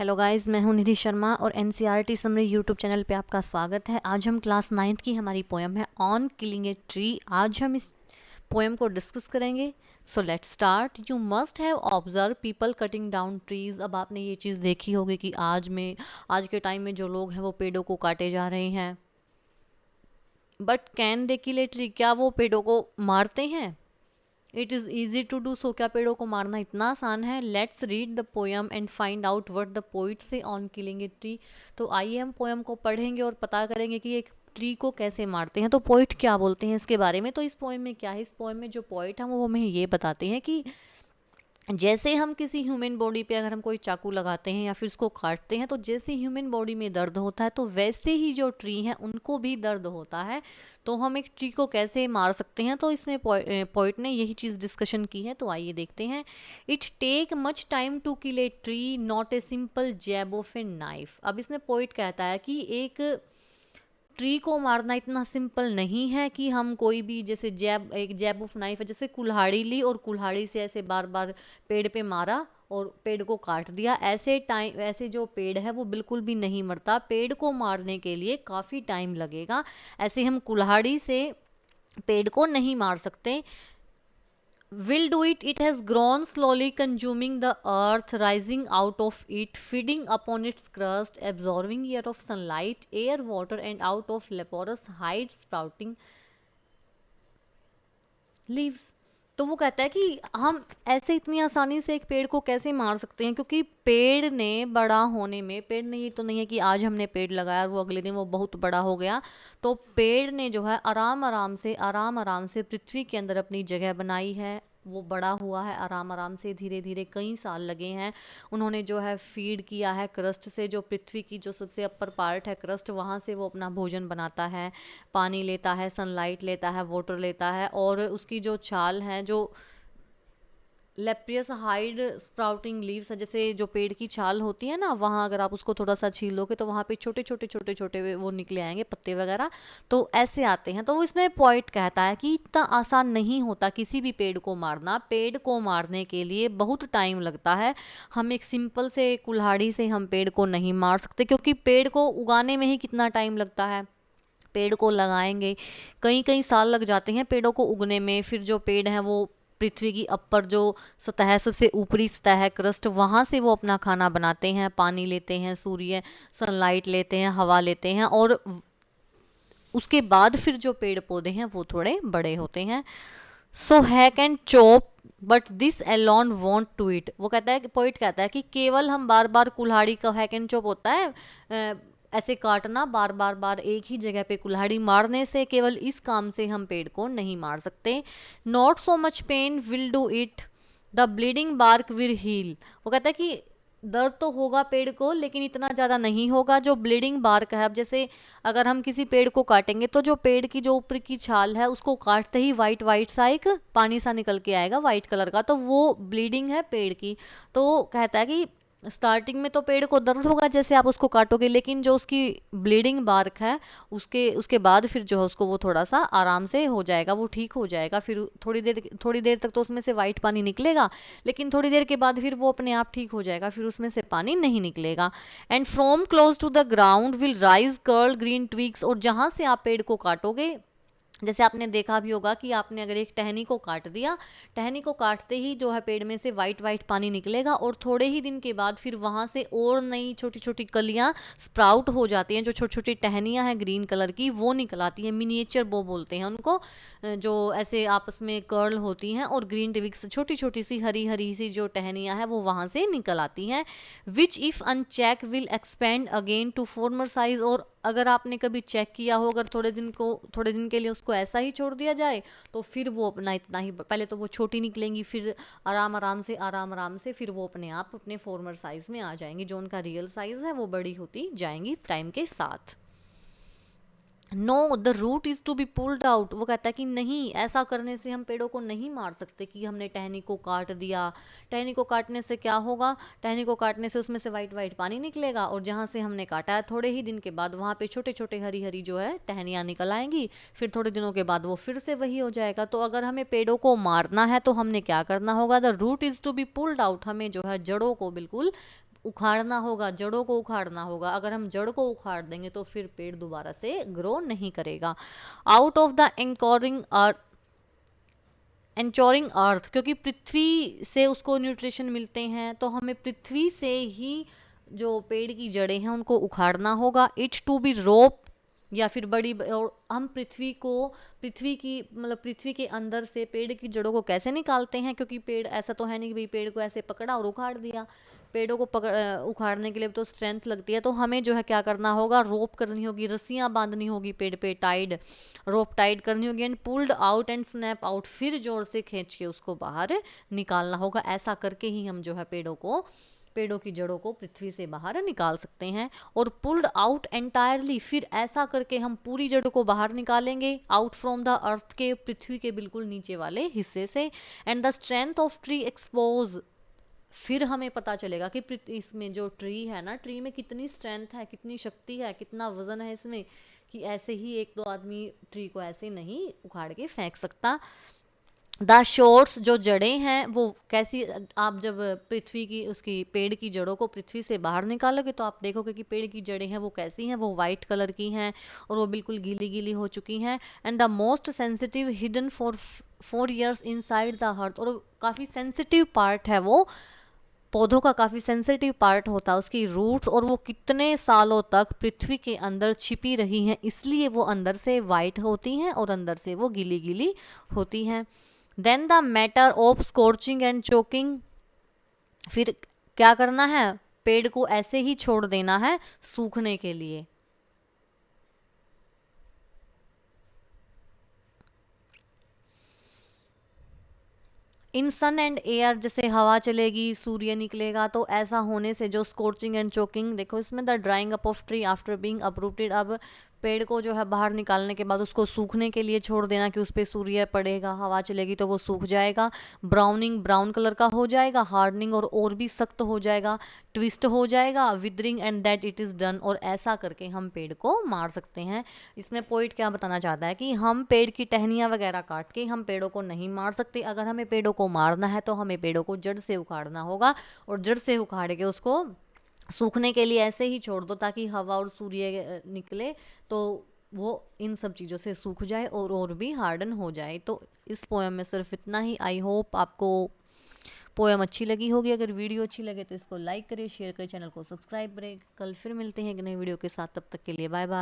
Hello guys, मैं हूं निधि शर्मा और एनसीईआरटी समरी यूट्यूब चैनल पे आपका स्वागत है। आज हम क्लास 9th की हमारी पोएम है ऑन किलिंग ए ट्री। आज हम इस पोएम को डिस्कस करेंगे। So let's start. You must have observe people cutting down trees. अब आपने ये चीज़ देखी होगी कि आज के टाइम में जो लोग हैं वो पेड़ों को काटे जा रहे हैं। But can they kill a tree? क्या वो पेड़ों को मारते हैं? It is easy to do so. क्या पेड़ों को मारना इतना आसान है? Let's read the poem and find out what the poet says on killing a tree. तो आइए हम पोएम को पढ़ेंगे और पता करेंगे कि एक ट्री को कैसे मारते हैं। तो पोइट क्या बोलते हैं इसके बारे में। तो इस पोएम में क्या है, इस पोएम में जो पोइट हैं वो हमें ये बताते हैं कि जैसे हम किसी ह्यूमन बॉडी पे अगर हम कोई चाकू लगाते हैं या फिर उसको काटते हैं तो जैसे ह्यूमन बॉडी में दर्द होता है तो वैसे ही जो ट्री हैं उनको भी दर्द होता है। तो हम एक ट्री को कैसे मार सकते हैं, तो इसमें पोइट ने यही चीज़ डिस्कशन की है। तो आइए देखते हैं। It take much time to kill a tree, not a simple jab of a knife. अब इसमें पोइट कहता है कि एक ट्री को मारना इतना सिंपल नहीं है कि हम कोई भी जैसे एक जैब ऑफ नाइफ है, जैसे कुल्हाड़ी ली और कुल्हाड़ी से ऐसे बार बार पेड़ पे मारा और पेड़ को काट दिया। ऐसे जो पेड़ है वो बिल्कुल भी नहीं मरता। पेड़ को मारने के लिए काफ़ी टाइम लगेगा। ऐसे हम कुल्हाड़ी से पेड़ को नहीं मार सकते। Will do it. It has grown slowly, consuming the earth, rising out of it, feeding upon its crust, absorbing air of sunlight, air, water, and out of leprous heights sprouting leaves. तो वो कहता है कि हम ऐसे इतनी आसानी से एक पेड़ को कैसे मार सकते हैं, क्योंकि पेड़ ने बड़ा होने में, पेड़ ने ये तो नहीं है कि आज हमने पेड़ लगाया और वो अगले दिन वो बहुत बड़ा हो गया। तो पेड़ ने जो है आराम आराम से पृथ्वी के अंदर अपनी जगह बनाई है। वो बड़ा हुआ है आराम आराम से, धीरे धीरे कई साल लगे हैं। उन्होंने जो है फीड किया है क्रस्ट से, जो पृथ्वी की जो सबसे अपर पार्ट है क्रस्ट, वहाँ से वो अपना भोजन बनाता है, पानी लेता है, सनलाइट लेता है, वाटर लेता है। और उसकी जो छाल है, जो लेप्रियस हाइड स्प्राउटिंग लीव्स है, जैसे जो पेड़ की छाल होती है ना, वहाँ अगर आप उसको थोड़ा सा छील लोगे तो वहाँ पे छोटे छोटे वो निकले आएंगे पत्ते वगैरह, तो ऐसे आते हैं। तो वो इसमें पॉइंट कहता है कि इतना आसान नहीं होता किसी भी पेड़ को मारना। पेड़ को मारने के लिए बहुत टाइम लगता है। हम एक सिंपल से कुल्हाड़ी से हम पेड़ को नहीं मार सकते, क्योंकि पेड़ को उगाने में ही कितना टाइम लगता है। पेड़ को लगाएंगे कई कई साल लग जाते हैं पेड़ों को उगने में। फिर जो पेड़ हैं वो पृथ्वी की अपर जो सतह है, सबसे ऊपरी सतह है क्रस्ट, वहाँ से वो अपना खाना बनाते हैं, पानी लेते हैं, सूर्य सनलाइट लेते हैं, हवा लेते हैं, और उसके बाद फिर जो पेड़ पौधे हैं वो थोड़े बड़े होते हैं। So hack and chop but this alone won't to it. वो कहता है, पोइट कहता है कि केवल हम बार बार कुल्हाड़ी का हैक एंड चॉप होता है, ऐसे काटना, बार एक ही जगह पे कुल्हाड़ी मारने से, केवल इस काम से हम पेड़ को नहीं मार सकते। Not so much pain will do it, the bleeding bark will heal. वो कहता है कि दर्द तो होगा पेड़ को, लेकिन इतना ज़्यादा नहीं होगा। जो ब्लीडिंग बार्क है, अब जैसे अगर हम किसी पेड़ को काटेंगे तो जो पेड़ की जो ऊपर की छाल है उसको काटते ही वाइट वाइट सा एक पानी सा निकल के आएगा वाइट कलर का, तो वो ब्लीडिंग है पेड़ की। तो कहता है कि स्टार्टिंग में तो पेड़ को दर्द होगा जैसे आप उसको काटोगे, लेकिन जो उसकी ब्लीडिंग बार्क है उसके बाद फिर जो है उसको वो थोड़ा सा आराम से हो जाएगा, वो ठीक हो जाएगा। फिर थोड़ी देर तक तो उसमें से वाइट पानी निकलेगा, लेकिन थोड़ी देर के बाद फिर वो अपने आप ठीक हो जाएगा, फिर उसमें से पानी नहीं निकलेगा। And from close to the ground will rise curl green twigs. और जहाँ से आप पेड़ को काटोगे, जैसे आपने देखा भी होगा कि आपने अगर एक टहनी को काट दिया, टहनी को काटते ही जो है पेड़ में से वाइट वाइट पानी निकलेगा, और थोड़े ही दिन के बाद फिर वहाँ से और नई छोटी छोटी कलियाँ स्प्राउट हो जाती हैं। जो छोटी छोटी टहनियाँ हैं ग्रीन कलर की, वो निकल आती हैं। मिनिएचर बो बोलते हैं उनको, जो ऐसे आपस में कर्ल होती हैं, और ग्रीन ट्विग्स छोटी छोटी सी हरी हरी सी जो टहनियाँ हैं वो वहाँ से निकल आती हैं। Which if unchecked will expand again to former size. और अगर आपने कभी चेक किया हो, अगर थोड़े दिन के लिए उसको ऐसा ही छोड़ दिया जाए तो फिर वो अपना इतना ही, पहले तो वो छोटी निकलेंगी, फिर आराम आराम से फिर वो अपने आप अपने फॉर्मर साइज में आ जाएंगी। जो उनका रियल साइज है वो बड़ी होती जाएंगी टाइम के साथ। No, the root is to be pulled out. वो कहता है कि नहीं, ऐसा करने से हम पेड़ों को नहीं मार सकते कि हमने टहनी को काट दिया। टहनी को काटने से क्या होगा, टहनी को काटने से उसमें से वाइट वाइट पानी निकलेगा, और जहाँ से हमने काटा है थोड़े ही दिन के बाद वहाँ पे छोटे छोटे हरी हरी जो है टहनियाँ निकल आएंगी, फिर थोड़े दिनों के बाद वो फिर से वही हो जाएगा। तो अगर हमें पेड़ों को मारना है तो हमने क्या करना होगा, the root is to be pulled out. हमें जो है जड़ों को बिल्कुल उखाड़ना होगा, जड़ों को उखाड़ना होगा। अगर हम जड़ को उखाड़ देंगे तो फिर पेड़ दोबारा से ग्रो नहीं करेगा। आउट ऑफ द एंचोरिंग अर्थ, क्योंकि पृथ्वी से उसको न्यूट्रिशन मिलते हैं, तो हमें पृथ्वी से ही जो पेड़ की जड़ें हैं उनको उखाड़ना होगा। इट्स टू बी रोप, या फिर और हम पृथ्वी की मतलब पृथ्वी के अंदर से पेड़ की जड़ों को कैसे निकालते हैं, क्योंकि पेड़ ऐसा तो है नहीं कि भाई पेड़ को ऐसे पकड़ा और उखाड़ दिया। पेड़ों को उखाड़ने के लिए तो स्ट्रेंथ लगती है, तो हमें जो है क्या करना होगा, रोप करनी होगी, रस्सियां बांधनी होगी पेड़ पे, रोप टाइड करनी होगी, and pulled out and snap out, फिर जोर से खींच के उसको बाहर निकालना होगा। ऐसा करके ही हम जो है पेड़ों की जड़ों को पृथ्वी से बाहर निकाल सकते हैं। और पुल्ड आउट एंटायरली, फिर ऐसा करके हम पूरी जड़ों को बाहर निकालेंगे आउट फ्रॉम द अर्थ के, पृथ्वी के बिल्कुल नीचे वाले हिस्से से। And the strength of tree expose, फिर हमें पता चलेगा कि इसमें जो ट्री है ना, ट्री में कितनी स्ट्रेंथ है, कितनी शक्ति है, कितना वजन है इसमें, कि ऐसे ही एक दो आदमी ट्री को ऐसे नहीं उखाड़ के फेंक सकता। द शोर्ट्स, जो जड़ें हैं वो कैसी, आप जब पृथ्वी की उसकी पेड़ की जड़ों को पृथ्वी से बाहर निकालोगे तो आप देखोगे कि पेड़ की जड़ें हैं वो कैसी हैं, वो वाइट कलर की हैं और वो बिल्कुल गीली गीली हो चुकी हैं। And the most sensitive hidden for 4 years inside the hearth, और काफ़ी सेंसिटिव पार्ट है वो, पौधों का काफ़ी सेंसिटिव पार्ट होता है उसकी रूट्स, और वो कितने सालों तक पृथ्वी के अंदर छिपी रही हैं, इसलिए वो अंदर से वाइट होती हैं और अंदर से वो गीली गीली होती हैं। Then the matter of scorching and choking, फिर क्या करना है, पेड़ को ऐसे ही छोड़ देना है सूखने के लिए। इन सन एंड एयर, जैसे हवा चलेगी, सूर्य निकलेगा, तो ऐसा होने से जो स्कॉर्चिंग एंड चोकिंग, देखो इसमें the drawing up of tree after being uprooted, अब पेड़ को जो है बाहर निकालने के बाद उसको सूखने के लिए छोड़ देना कि उस पर सूर्य पड़ेगा, हवा चलेगी तो वो सूख जाएगा, ब्राउनिंग, ब्राउन कलर का हो जाएगा, हार्डनिंग और भी सख्त हो जाएगा, ट्विस्ट हो जाएगा, withering, and that it is done, और ऐसा करके हम पेड़ को मार सकते हैं। इसमें पोइट क्या बताना चाहता है कि हम पेड़ की टहनियाँ वगैरह काट के हम पेड़ों को नहीं मार सकते। अगर हमें पेड़ों को मारना है तो हमें पेड़ों को जड़ से उखाड़ना होगा, और जड़ से उखाड़ के उसको सूखने के लिए ऐसे ही छोड़ दो ताकि हवा और सूर्य निकले तो वो इन सब चीज़ों से सूख जाए और भी हार्डन हो जाए। तो इस पोएम में सिर्फ इतना ही। आई होप आपको पोएम अच्छी लगी होगी। अगर वीडियो अच्छी लगे तो इसको लाइक करिए, शेयर करिए, चैनल को सब्सक्राइब करें। कल फिर मिलते हैं एक नई वीडियो के साथ, तब तक के लिए बाय बाय।